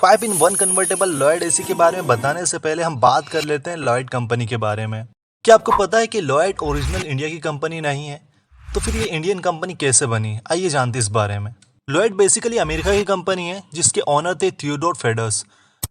5-in-1 convertible Lloyd AC के बारे में बताने से पहले हम बात कर लेते हैं लॉयड कंपनी के बारे में। क्या आपको पता है कि लॉयड ओरिजिनल इंडिया की कंपनी नहीं है? तो फिर ये इंडियन कंपनी कैसे बनी, आइए जानते हैं इस बारे में। लॉयड बेसिकली अमेरिका की कंपनी है जिसके ऑनर थे थियोडोर फेडर्स,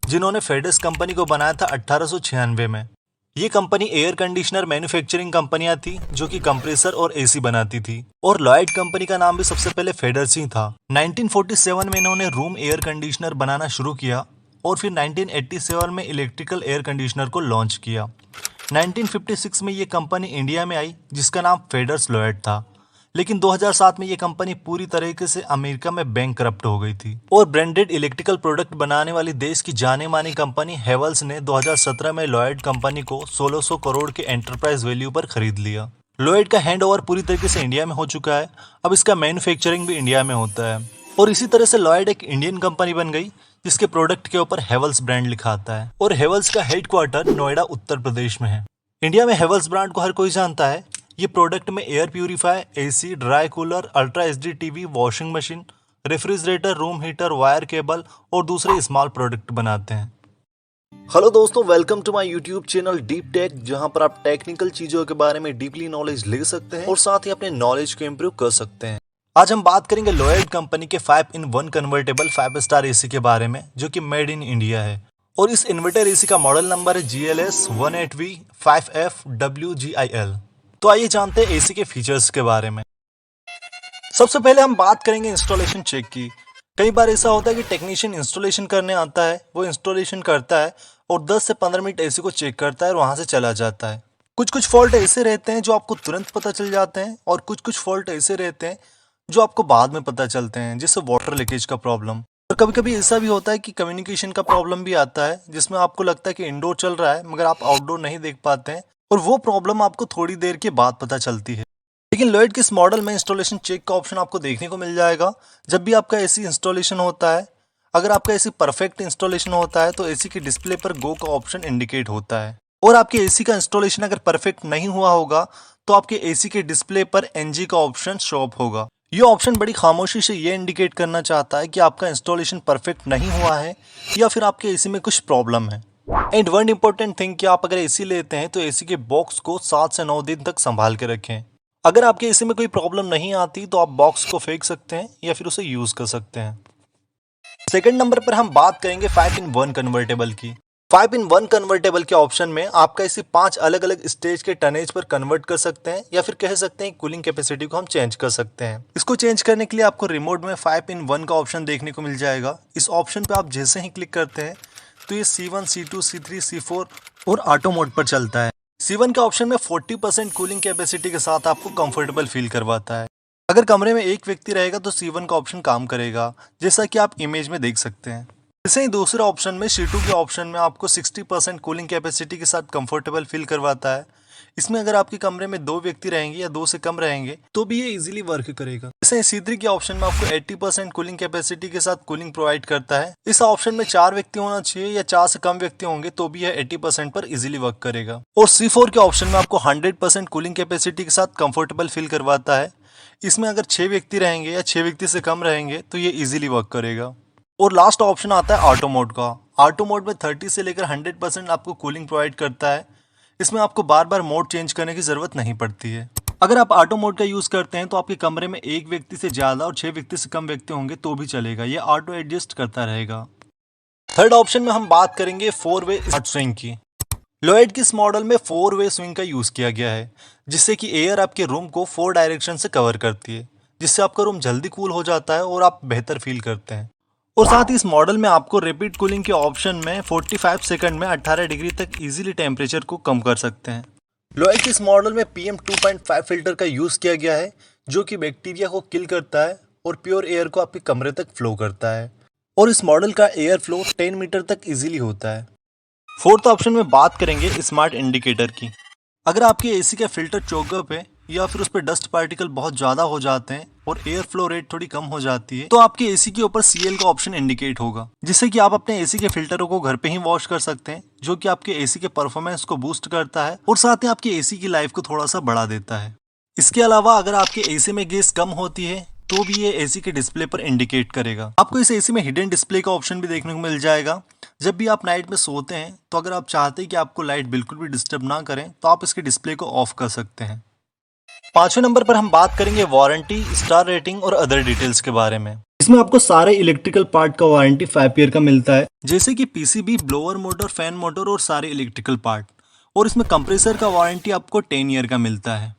जिन्होंने फेडर्स कंपनी को बनाया था 1896 में। ये कंपनी एयर कंडीशनर मैन्युफैक्चरिंग कंपनियां थी जो कि कंप्रेसर और एसी बनाती थी, और लॉयड कंपनी का नाम भी सबसे पहले फेडर्स ही था। 1947 में इन्होंने रूम एयर कंडीशनर बनाना शुरू किया और फिर 1987 में इलेक्ट्रिकल एयर कंडीशनर को लॉन्च किया। 1956 में ये कंपनी इंडिया में आई जिसका नाम फेडर्स लॉयड था, लेकिन 2007 में ये कंपनी पूरी तरीके से अमेरिका में बैंकरप्ट हो गई थी और ब्रांडेड इलेक्ट्रिकल प्रोडक्ट बनाने वाली देश की जाने मानी कंपनी हेवल्स ने 2017 में लॉयड कंपनी को 1600 करोड़ के एंटरप्राइज वैल्यू पर खरीद लिया। लॉयड का हैंड ओवर पूरी तरीके से इंडिया में हो चुका है, अब इसका मैन्युफैक्चरिंग भी इंडिया में होता है और इसी तरह से लॉयड एक इंडियन कंपनी बन गई जिसके प्रोडक्ट के ऊपर हेवल्स ब्रांड लिखा आता है और हेवल्स का हेडक्वार्टर नोएडा उत्तर प्रदेश में है। इंडिया में हेवल्स ब्रांड को हर कोई जानता है। ये प्रोडक्ट में air purifier, AC, dry cooler, ultra HD TV, washing machine, refrigerator, room heater, wire cable और दूसरे स्मॉल प्रोडक्ट बनाते हैं। हेलो दोस्तों, welcome to my YouTube channel deep tech, जहां पर आप टेक्निकल चीजों के बारे में डीपली नॉलेज ले सकते हैं और साथ ही अपने नॉलेज को इम्प्रूव कर सकते हैं। आज हम बात करेंगे लॉयड कंपनी के 5-in-1 कन्वर्टेबल 5 स्टार एसी के बारे में जो कि मेड इन इंडिया है, और इस इन्वर्टर एसी का मॉडल नंबर है GLS 18V5FWGIL। तो आइए जानते हैं एसी के फीचर्स के बारे में। सबसे पहले हम बात करेंगे इंस्टॉलेशन चेक की। कई बार ऐसा होता है कि टेक्नीशियन इंस्टॉलेशन करने आता है, वो इंस्टॉलेशन करता है और 10 से 15 मिनट एसी को चेक करता है और वहां से चला जाता है। कुछ फॉल्ट ऐसे रहते हैं जो आपको तुरंत पता चल जाते हैं और कुछ फॉल्ट ऐसे रहते हैं जो आपको बाद में पता चलते हैं, जैसे वाटर लीकेज का प्रॉब्लम। और कभी कभी ऐसा भी होता है कि कम्युनिकेशन का प्रॉब्लम भी आता है, जिसमें आपको लगता है कि इंडोर चल रहा है मगर आप आउटडोर नहीं देख पाते हैं और वो प्रॉब्लम आपको थोड़ी देर के बाद पता चलती है। लेकिन लॉयड के इस मॉडल में इंस्टॉलेशन चेक का ऑप्शन आपको देखने को मिल जाएगा जब भी आपका एसी इंस्टॉलेशन होता है। अगर आपका एसी परफेक्ट इंस्टॉलेशन होता है तो एसी के डिस्प्ले पर गो का ऑप्शन इंडिकेट होता है, और आपके एसी का इंस्टॉलेशन अगर परफेक्ट नहीं हुआ होगा तो आपके एसी के डिस्प्ले पर NG का ऑप्शन शो अप होगा। ये ऑप्शन बड़ी खामोशी से ये इंडिकेट करना चाहता है कि आपका इंस्टॉलेशन परफेक्ट नहीं हुआ है या फिर आपके एसी में कुछ प्रॉब्लम है। एंड वन इम्पोर्टेंट थिंग कि आप अगर एसी लेते हैं तो एसी के बॉक्स को 7 से 9 दिन तक संभाल के रखें। अगर आपके एसी में कोई प्रॉब्लम नहीं आती तो आप बॉक्स को फेंक सकते हैं या फिर उसे यूज कर सकते हैं। सेकंड नंबर पर हम बात करेंगे 5-in-1 कन्वर्टेबल की। 5-in-1 कन्वर्टेबल के ऑप्शन में आपका एसी 5 अलग अलग स्टेज के टनेज पर कन्वर्ट कर सकते हैं, या फिर कह सकते हैं कूलिंग कैपेसिटी को हम चेंज कर सकते हैं। इसको चेंज करने के लिए आपको रिमोट में 5-in-1 का ऑप्शन देखने को मिल जाएगा। इस ऑप्शन पे आप जैसे ही क्लिक करते हैं तो ये C1, C2, C3, C4 और ऑटो मोड पर चलता है। C1 के ऑप्शन में 40% कूलिंग कैपेसिटी के साथ आपको कंफर्टेबल फील करवाता है। अगर कमरे में एक व्यक्ति रहेगा तो C1 का ऑप्शन काम करेगा, जैसा कि आप इमेज में देख सकते हैं। जैसे ही दूसरे ऑप्शन में C2 के ऑप्शन में आपको 60% कूलिंग कैपेसिटी के साथ कंफर्टेबल फील करवाता है। इसमें अगर आपके कमरे में 2 व्यक्ति रहेंगे या 2 से कम रहेंगे तो भी ये इजीली वर्क करेगा। जैसे C3 के ऑप्शन में आपको 80% कूलिंग कैपेसिटी के साथ कूलिंग प्रोवाइड करता है। इस ऑप्शन में 4 व्यक्ति होना चाहिए या 4 से कम व्यक्ति होंगे तो भी यह 80% पर इजीली वर्क करेगा। और C4 के ऑप्शन में आपको 100% कूलिंग कैपेसिटी के साथ कंफर्टेबल फील करवाता है। इसमें अगर 6 व्यक्ति रहेंगे या 6 व्यक्ति से कम रहेंगे तो ये इजीली वर्क करेगा। और लास्ट ऑप्शन आता है ऑटो मोड का। ऑटो मोड में 30 से लेकर 100% आपको कूलिंग प्रोवाइड करता है। इसमें आपको बार बार मोड चेंज करने की जरूरत नहीं पड़ती है। अगर आप ऑटो मोड का यूज करते हैं तो आपके कमरे में एक व्यक्ति से ज्यादा और 6 व्यक्ति से कम व्यक्ति होंगे तो भी चलेगा, ये ऑटो एडजस्ट करता रहेगा। थर्ड ऑप्शन में हम बात करेंगे 4-वे स्मार्ट स्विंग की। लॉयड की इस मॉडल में 4-वे स्विंग का यूज किया गया है, जिससे कि एयर आपके रूम को 4 डायरेक्शन से कवर करती है, जिससे आपका रूम जल्दी कूल हो जाता है और आप बेहतर फील करते हैं। और साथ ही इस मॉडल में आपको रैपिड कूलिंग के ऑप्शन में 45 सेकंड में 18 डिग्री तक इजीली टेम्परेचर को कम कर सकते हैं। लॉयड के इस मॉडल में PM2.5 फिल्टर का यूज किया गया है, जो कि बैक्टीरिया को किल करता है और प्योर एयर को आपके कमरे तक फ्लो करता है, और इस मॉडल का एयर फ्लो 10 मीटर तक इजीली होता है। फोर्थ ऑप्शन में बात करेंगे स्मार्ट इंडिकेटर की। अगर आपके एसी का फिल्टर चोकअप है या फिर उस पर डस्ट पार्टिकल बहुत ज़्यादा हो जाते हैं और एयर फ्लो रेट थोड़ी कम हो जाती है तो आपके एसी के ऊपर CL का ऑप्शन इंडिकेट होगा, जिससे कि आप अपने एसी के फिल्टरों को घर पे ही वॉश कर सकते हैं, जो कि आपके एसी के परफॉर्मेंस को बूस्ट करता है और साथ ही आपके एसी की लाइफ को थोड़ा सा बढ़ा देता है। इसके अलावा अगर आपके एसी में गैस कम होती है तो भी ये एसी के डिस्प्ले पर इंडिकेट करेगा। आपको इस एसी में हिडन डिस्प्ले का ऑप्शन भी देखने को मिल जाएगा। जब भी आप नाइट में सोते हैं तो अगर आप चाहते हैं कि आपको लाइट बिल्कुल भी डिस्टर्ब ना करें तो आप इसके डिस्प्ले को ऑफ कर सकते हैं। 5वें नंबर पर हम बात करेंगे वारंटी, स्टार रेटिंग और अदर डिटेल्स के बारे में। इसमें आपको सारे इलेक्ट्रिकल पार्ट का वारंटी 5 ईयर का मिलता है, जैसे कि PCB, blower motor, fan motor और सारे इलेक्ट्रिकल पार्ट। और इसमें कंप्रेसर का वारंटी आपको 10 ईयर का मिलता है।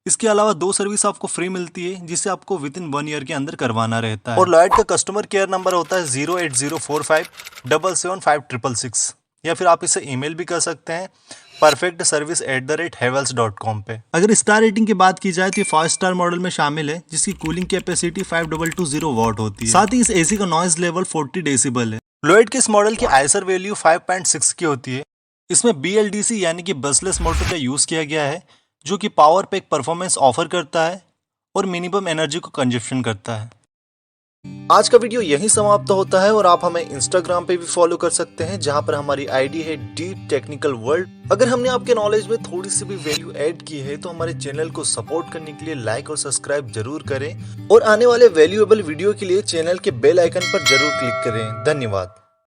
इसके अलावा 2 सर्विस आपको फ्री मिलती है, जिसे आपको विद इन 1 ईयर के अंदर करवाना रहता है। और लॉयड का कस्टमर केयर नंबर होता है 08045775666, या फिर आप इसे ईमेल भी कर सकते हैं perfectservice@havels.com पे। अगर स्टार रेटिंग की बात की जाए तो ये 5 स्टार मॉडल में शामिल है, जिसकी कूलिंग कैपेसिटी 5220 वॉट होती है। साथ ही इस एसी का नॉइज लेवल 40 डेसिबल है। लॉयड के इस मॉडल की आइसर वैल्यू 5.6 की होती है। इसमें BLDC यानी कि ब्रशलेस मोटर का यूज किया गया है, जो कि पावर पैक परफॉर्मेंस ऑफर करता है और मिनिमम एनर्जी को कंजप्शन करता है। आज का वीडियो यहीं समाप्त होता है और आप हमें इंस्टाग्राम पे भी फॉलो कर सकते हैं, जहां पर हमारी आईडी है डीप टेक्निकल वर्ल्ड। अगर हमने आपके नॉलेज में थोड़ी सी भी वैल्यू ऐड की है तो हमारे चैनल को सपोर्ट करने के लिए लाइक और सब्सक्राइब जरूर करें और आने वाले वैल्यूएबल वीडियो के लिए चैनल के बेल आइकन पर जरूर क्लिक करें। धन्यवाद।